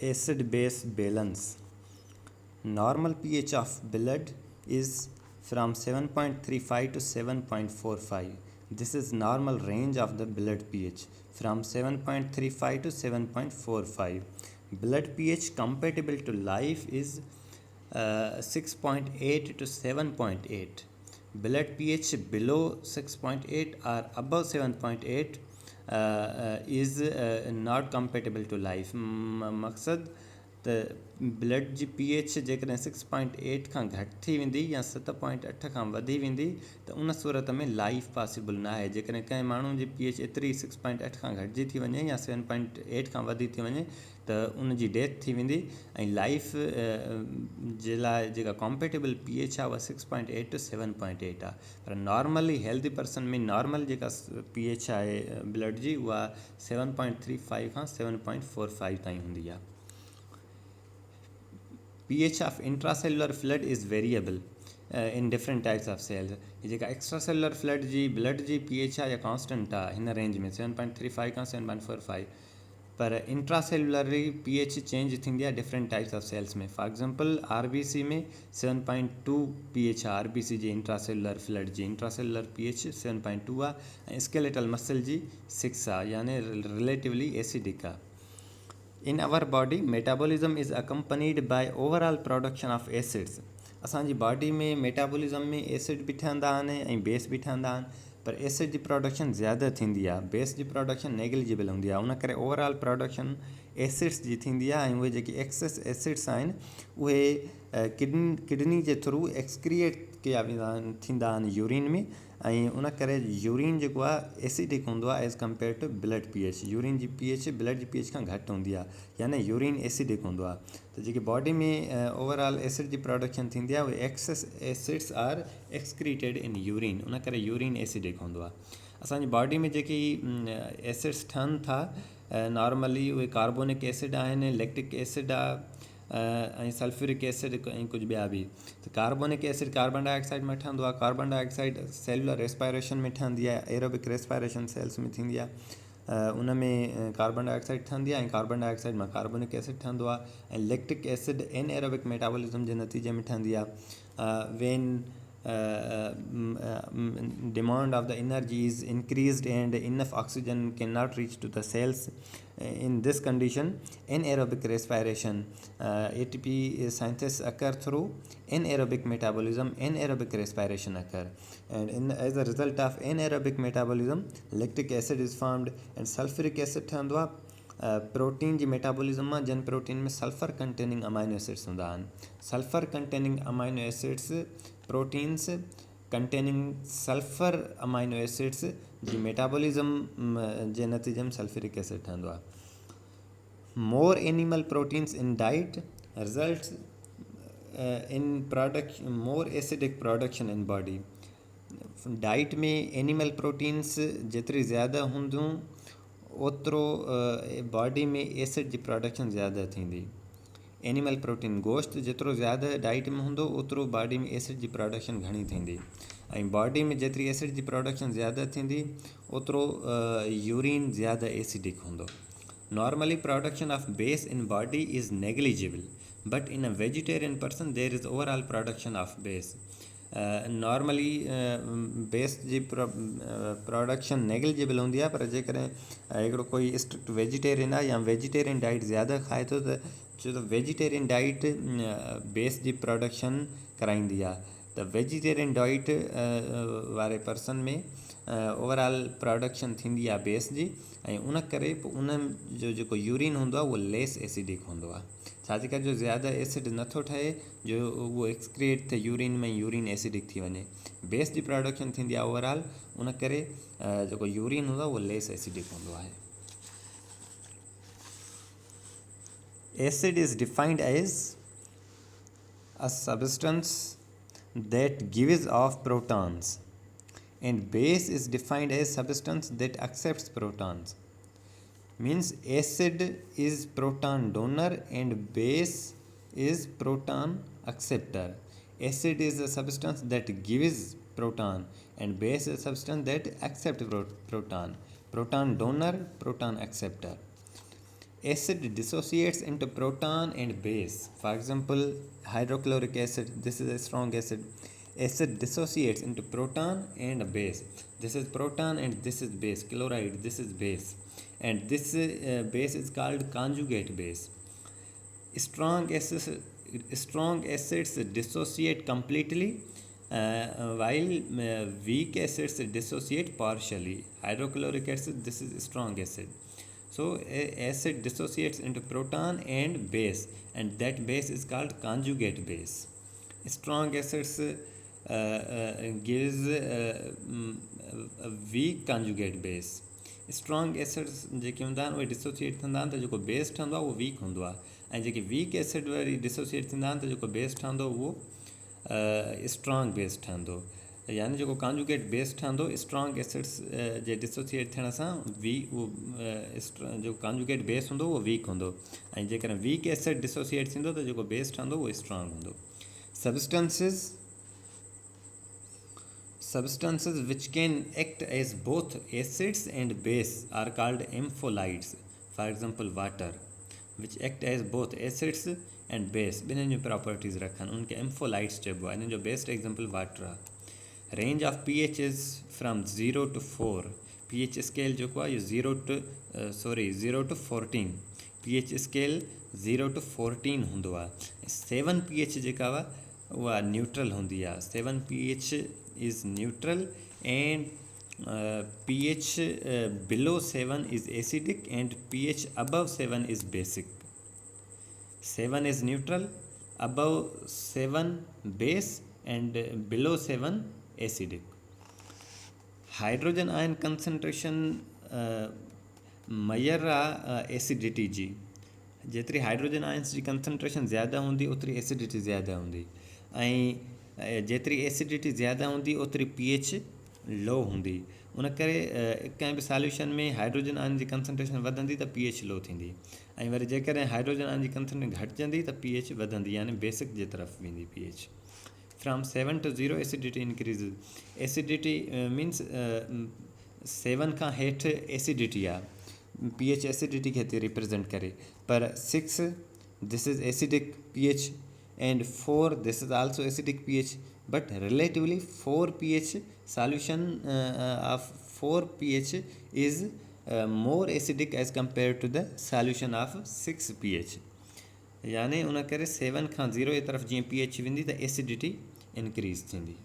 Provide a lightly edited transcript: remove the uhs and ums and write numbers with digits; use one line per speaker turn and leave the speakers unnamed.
acid base balance. Normal pH of blood is from 7.35 to 7.45. This is normal range of the blood pH from 7.35 to 7.45. Blood pH compatible to life is 6.8 to 7.8. Blood pH below 6.8 or above 7.8 is not compatible to life. मक़सद त blood जी pH जेकॾहिं 6.8 खां घटि थी वेंदी या 7.8 खां वधी वेंदी त उन सूरत में लाइफ पॉसिबल न आहे। जेकॾहिं कंहिं माण्हू जी pH एतिरी 6.8 खां घटिजी थी वञे या 7.8 खां वधी थी वञे त उन जी डेथ थी वेंदी ऐं लाइफ जे लाइ जेका कॉम्पेटेबल pH आहे उहा 6.8 टू 7.8 आहे। पर नॉर्मली हेल्दी पर्सन में नॉर्मल जेका pH आहे ब्लड जी उहा 7.35 खां 7.45 ताईं हूंदी आहे। pH of intracellular flood is variable in different types of cells. जेका extracellular flood जी blood जी pH आहे या constant आहे हिन रेंज में 7.35 खां 7.45, पर इंट्रासेलुलरी pH चेंज थींदी आहे डिफरेंट टाइप्स ऑफ सेल्स में। फॉर एग्जांपल RBC में 7.2 pH आहे, RBC जी इंट्रासेलुलर फ्लड जी इंट्रासेलुलर pH 7.2 आहे ऐं स्केलेटल मसल जी 6 आहे, यानी रिलेटिवली एसिडिक आहे। In our body, metabolism is accompanied by overall production of acids. असांजी बॉडी में मेटाबॉलिज़म में एसिड बि ठहंदा आहिनि ऐं बेस बि ठहंदा आहिनि, पर एसिड जी प्रोडक्शन ज़्यादा थींदी आहे, बेस जी प्रोडक्शन नेग्लिजिबल हूंदी आहे। उन करे ओवरऑल प्रोडक्शन एसिड्स जी थींदी आहे ऐं उहे जेके एक्सेस एसिड्स आहिनि उहे किडनी जे थ्रू एक्सक्रिएट कया वेंदा आहिनि, थींदा आहिनि यूरिन में, ऐं उन करे यूरिन जेको आहे एसिडिक हूंदो आहे as compare to blood pH। Urine जी pH ब्लड जी pH खां घटि हूंदी आहे, यानी यूरिन एसिडिक हूंदो आहे। त जेकी बॉडी में ओवरऑल एसिड जी प्रोडक्शन थींदी आहे उहे excess acids are excreted in urine, उन करे यूरिन एसिडिक हूंदो आहे। असांजी बॉडी में जेकी एसिड्स ठहनि था नॉर्मली उहे कार्बोनिक एसिड आहिनि, लैक्टिक एसिड आहे ऐं सल्फ्यूरिक एसिड ऐं कुझु ॿिया बि। त कार्बोनिक एसिड कार्बन डाइऑक्साइड में ठहंदो आहे। कार्बन डाइऑक्साइड सेलुलर रेस्पायरेशन में ठहंदी आहे, एरोबिक रेस्पायरेशन सेल्स में थींदी आहे, उन में कार्बन डाइऑक्साइड ठहंदी आहे ऐं कार्बन डाइऑक्साइड मां कार्बोनिक एसिड ठहंदो आहे। ऐं लैक्टिक एसिड एनएरोबिक मेटाबॉलिज्म जे नतीजे में ठहंदी आहे। वेन demand of the energy is increased and enough oxygen cannot reach to the cells. In this condition, anaerobic respiration, ATP synthesis occur through anaerobic metabolism, anaerobic respiration occur, and as a result of anaerobic metabolism, lactic acid is formed and sulfuric acid ठहंदो आहे। Protein जी metabolism में जिन protein में sulphur containing amino acids हूंदा आहिनि, sulphur containing amino acids proteins containing sulphur amino acids जी metabolism जे नतीजे में सल्फ्यूरिक एसिड ठहंदो आहे। More animal proteins in diet results in production more acidic production in body. Diet में एनिमल प्रोटीन्स जेतिरी ज़्यादा हूंदियूं ओतिरो बॉडी में एसिड जी प्रोडक्शन ज़्यादा थींदी। एनिमल प्रोटीन गोश्त जेतिरो ज़्यादा डाइट में हूंदो ओतिरो बॉडी में एसिड जी प्रोडक्शन घणी थींदी, ऐं बॉडी में जेतिरी एसिड जी प्रोडक्शन ज़्यादा थींदी ओतिरो यूरिन ज़्यादा एसिडिक हूंदो। Normally production of base in body is negligible, but in a vegetarian person there is overall production of base. Normally base जी प्रोडक्शन नेग्लिजिबल हूंदी आहे, पर जेकॾहिं हिकिड़ो कोई स्ट्रिक्ट वेजिटेरियन आहे या वेजिटेरियन डाइट ज़्यादा खाए थो त छो त वेजिटेरियन डाइट बेस जी प्रोडक्शन कराईंदी आहे। त वेजिटेरियन डाइट वारे पर्सन में ओवरऑल प्रोडक्शन थींदी आहे बेस जी, ऐं उन करे पोइ उन जो जेको यूरिन हूंदो आहे उहो लेस एसिडिक हूंदो आहे। छाजे करे जो ज़्यादा एसिड नथो ठहे जो उहो एक्सक्रिएट थिए यूरिन में, यूरिन एसिडिक थी वञे। बेस जी प्रोडक्शन थींदी आहे ओवरऑल, उन करे जेको यूरिन हूंदो आहे उहो लेस एसिडिक हूंदो आहे। Acid is defined as a substance that gives off protons, and base is defined as substance that accepts protons. Means acid is proton donor and base is proton acceptor. Acid is a substance that gives proton and base is a substance that accepts proton. Proton donor, proton acceptor. acid dissociates into proton and base. For example, hydrochloric acid, this is a strong acid. Acid dissociates into proton and base. This is proton and this is base. Chloride, this is base. And this base is called conjugate base. Strong acids dissociate completely, while weak acids dissociate partially. Hydrochloric acid, this is strong acid. So acid dissociates into proton and base, and that base is called conjugate base. Strong acids gives a weak conjugate base. Strong acids जेके हूंदा आहिनि उहे dissociate थींदा आहिनि त जेको base ठहंदो आहे उहो वीक हूंदो आहे, ऐं जेके वीक एसिड वरी डिसोसिएट थींदा आहिनि त जेको बेस ठहंदो उहो स्ट्रॉन्ग बेस ठहंदो, यानी जेको कॉन्जुगेट बेस ठहंदो स्ट्रॉन्ग एसिड्स जे डिसोसिएट थियण सां उहो जेको कॉन्जुगेट बेस हूंदो उहो वीक हूंदो, ऐं जेकॾहिं वीक एसिड डिसोसिएट थींदो त जेको बेस ठहंदो उहो स्ट्रॉन्ग हूंदो. Substances which can act as both acids and base are called ampholytes. For example, water, which act as both acids and base. ॿिन्हिनि जूं properties रखनि उनखे ampholytes चइबो आहे. इन्हनि जो best example water आहे. Range of pH is from 0 to 4. pH scale जेको आहे इहो 0 to 14. pH scale 0 to 14 हूंदो आहे. 7 pH जेका हुआ उहा न्यूट्रल हूंदी आहे. 7 pH is neutral, and pH below 7 is acidic, and pH above 7 is basic. 7 is neutral, above 7 base, and below 7 acidic. Hydrogen ion concentration Mayur आहे एसिडिटी जी. जेतिरी हाइड्रोजन आयन्स जी concentration ज़्यादा हूंदी ओतिरी एसिडिटी ज़्यादा हूंदी, ऐं जेतिरी एसिडिटी ज़्यादा हूंदी ओतिरी pH लो हूंदी. उन करे कंहिं बि सॉल्यूशन में हाइड्रोजन आयन जी कंसंट्रेशन वधंदी त pH लो थींदी, ऐं वरी जेकॾहिं हाइड्रोजन आयन जी कंसंट्रेशन घटिजंदी त pH वधंदी, यानी बेसिक जे तरफ़ वेंदी pH. From 7 to 0 acidity increases. Acidity means 7 खां हेठि एसिडिटी आहे, pH एसिडिटी खे थी रिप्रेजेंट करे, पर 6 this is acidic pH, and 4 this is also acidic pH, but relatively 4 pH solution of 4 pH is more acidic as compared to the solution of 6 pH. यानी उन करे 7 खां 0 जी तरफ़ जीअं pH वेंदी त एसिडिटी इंक्रीज़ थींदी.